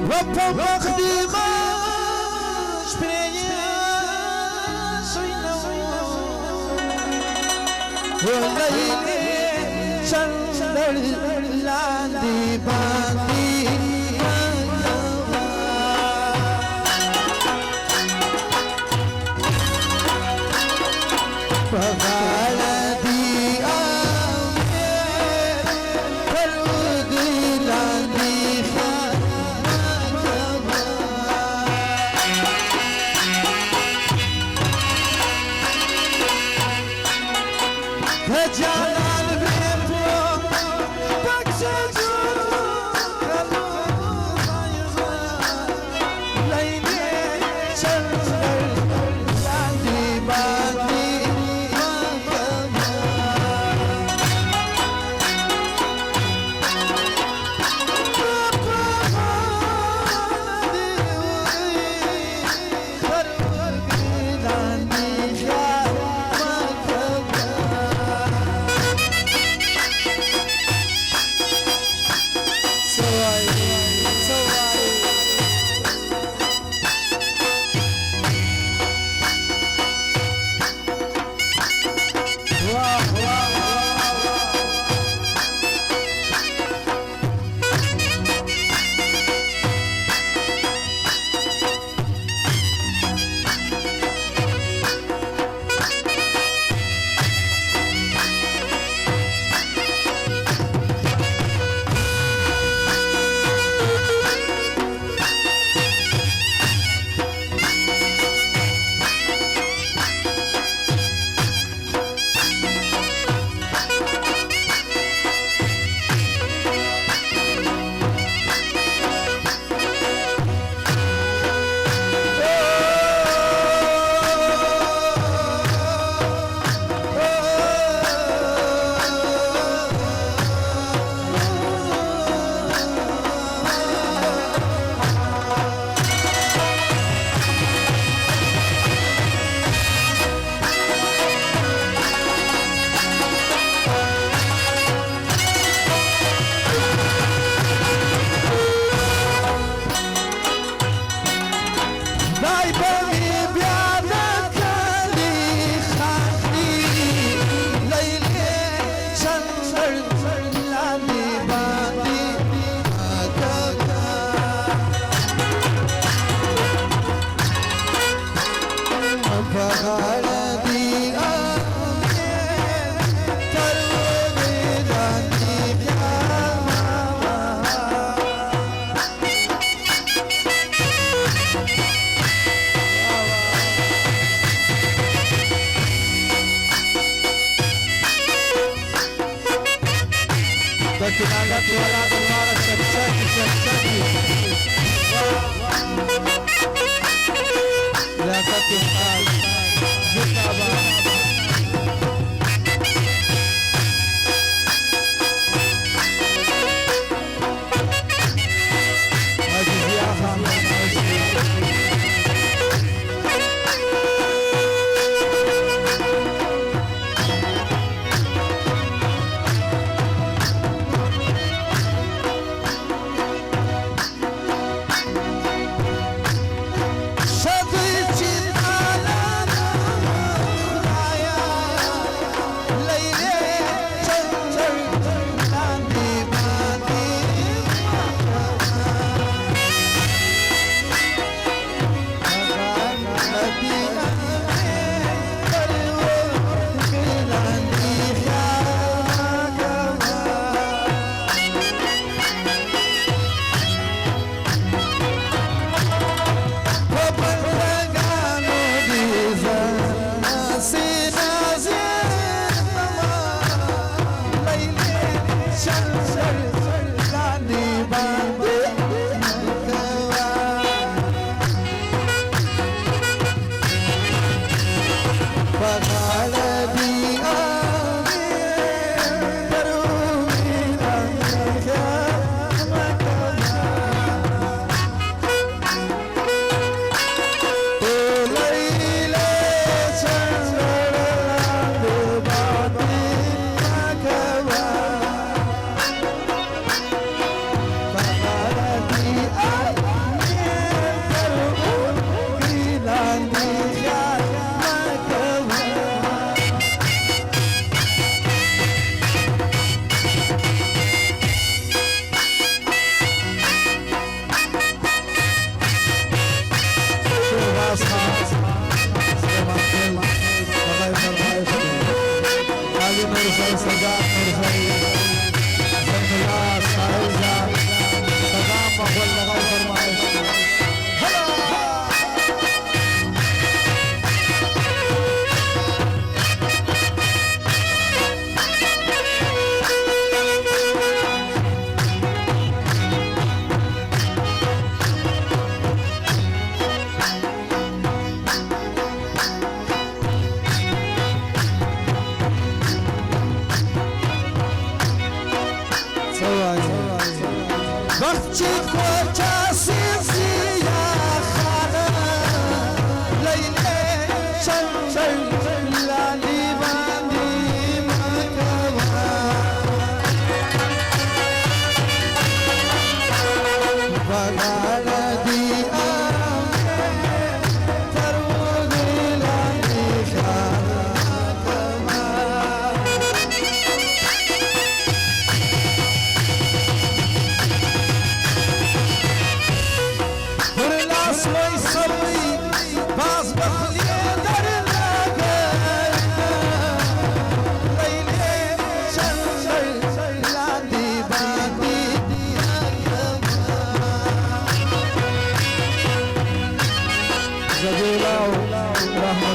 وفق خدماش برياش والليل شندر لاندي باندي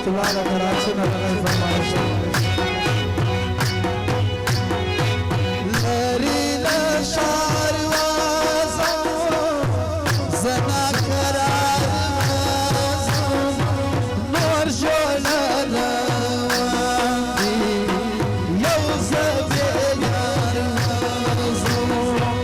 تعالى كراسنا لغاية فرمايش لرينا شعر وزمون زنا كرار وزمون نور جولنا يوزف يار وزمون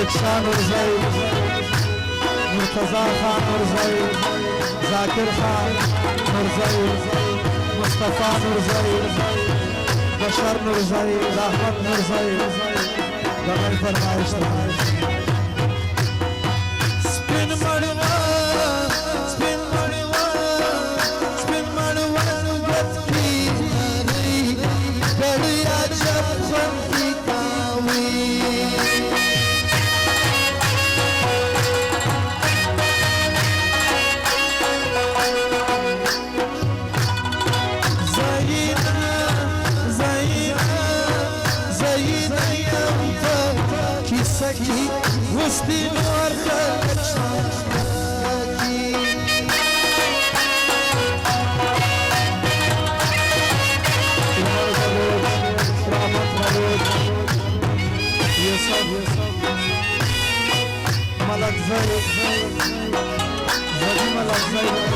شان ورزي مرتضى خان ورزي ذاكر خان ورزي مصطفى ورزي بشر ورزي احمد ورزي لغاية فرمايش سبين مروان سبين مروان سبين مروان وقتكي قالي عجب خنفي قوي سكي وسطي نور خلقك شاكي يصب ملك زي ملك زي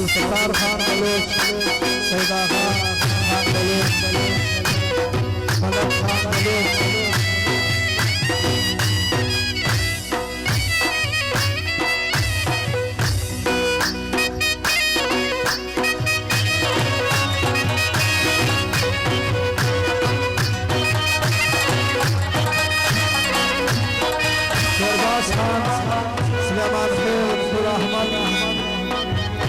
ستار خان بلوچ سیدا خان بلوچ ملک خان بلوچ شهباز خان سلیمان خیل نور احمد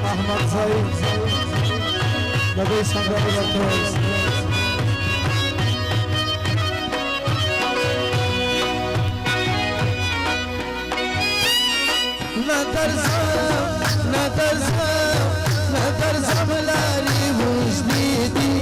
احمد زاید لدي سنگار لطوز نترزم لاري وجديدي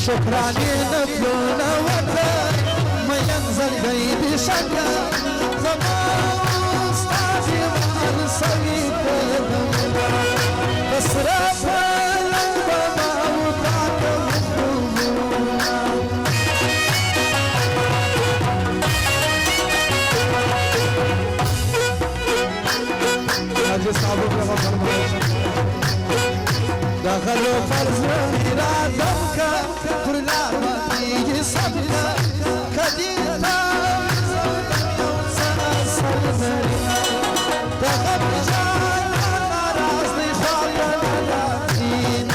شكراني نبلونا وكا ما ينزل بيدي شكا زمان استاذي مال صيد دمنا بس رفا لنبا ما وقعك مفهومنا حاجي صعبوا بلغة فرمائش دخلوا فرزاني لا دمك كرلا ما تيجي صبكا كديتا سنة صلمري دخل جانا راسني خاليا لاتينا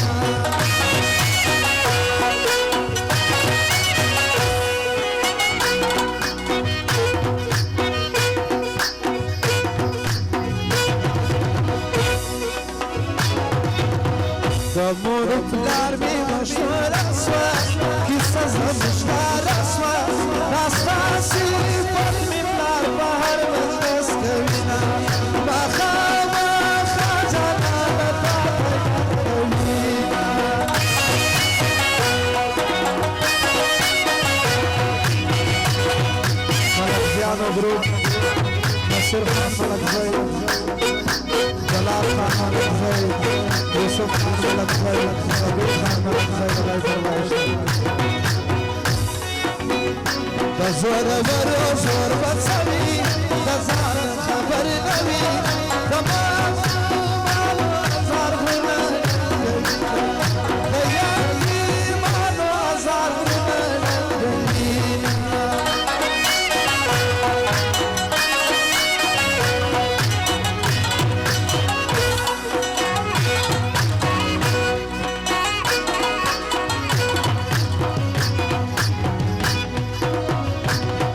مشتار اسوا ناستاسي پر مملار بهر مجلس کوینا مخاما خجانا لتا کوینا ملک زیانو گروپ نصر خان ملک زید جلال خان ملک زید یوسف خان ملک زید عبید خان ملک زید اللہ فرمائش دزور ورو زور بچوی دزار خبر نوی تمام مانو ازار غنر دیاری مانو ازار غنر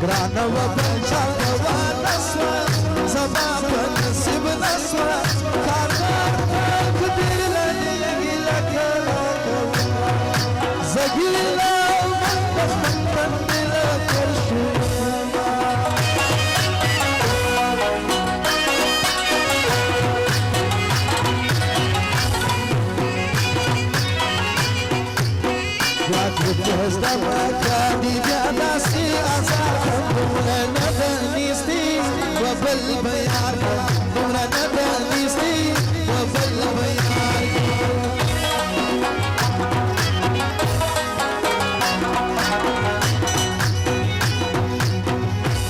گرانه و بلچال و نسوه زمان بنصیب نسوه کارمار کدیر لنگی لکلا زگیلا من بخمن دل کرشوما یاد بجهز دمکانی بیاداسی آزار دمرا ندانیستی و بل بیار دمرا ندانیستی و بل بیار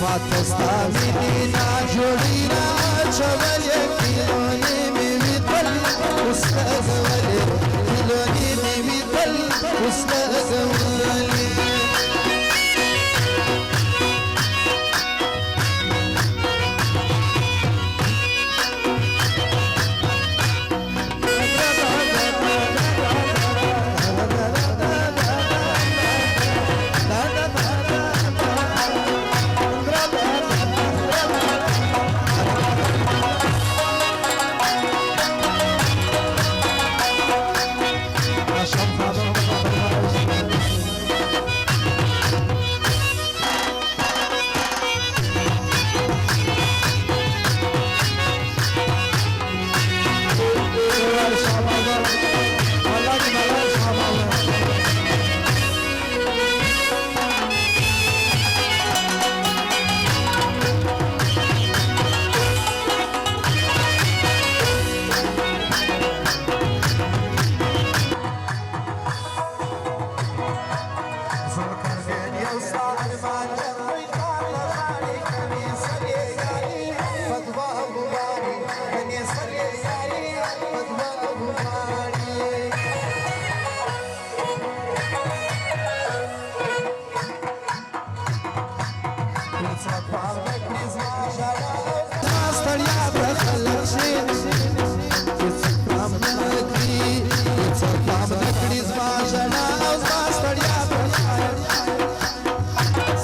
فاتستا مینا جوڑینا چول یکیلونی میوی دل استاذ ولی کیلونی میوی دل استاذ ولی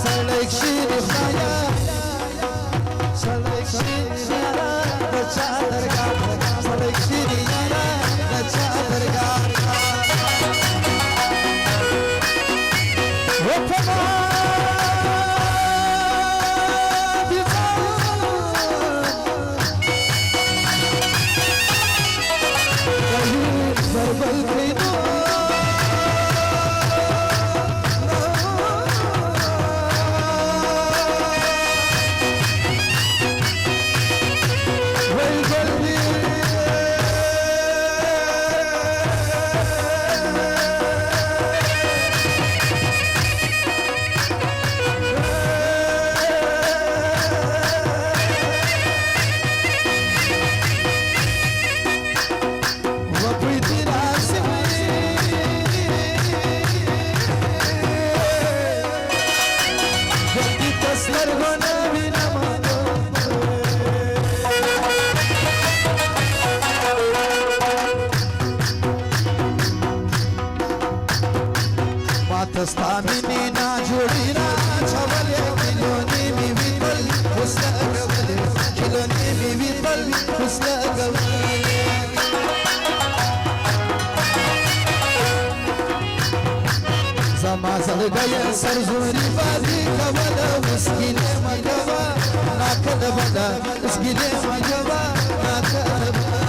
Sale سرزوري بازي كبدا مسكينة مجبا ناكد بدا مسكينة مجبا ناكد بدا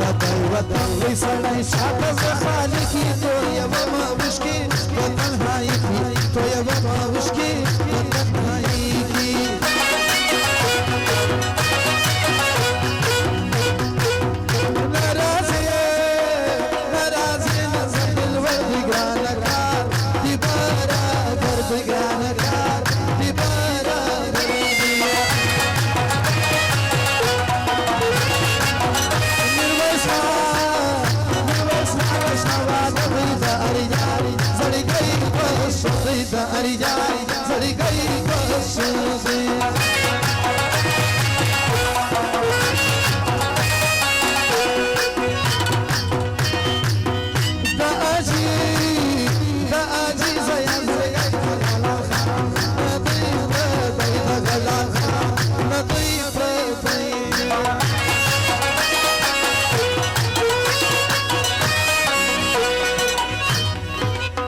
رتاي وطن سړی شاته خالقي تو یو ما وشکي وطن هاي کی تو یو ما وشکي وطن هاي کی أرجعي زرقي بس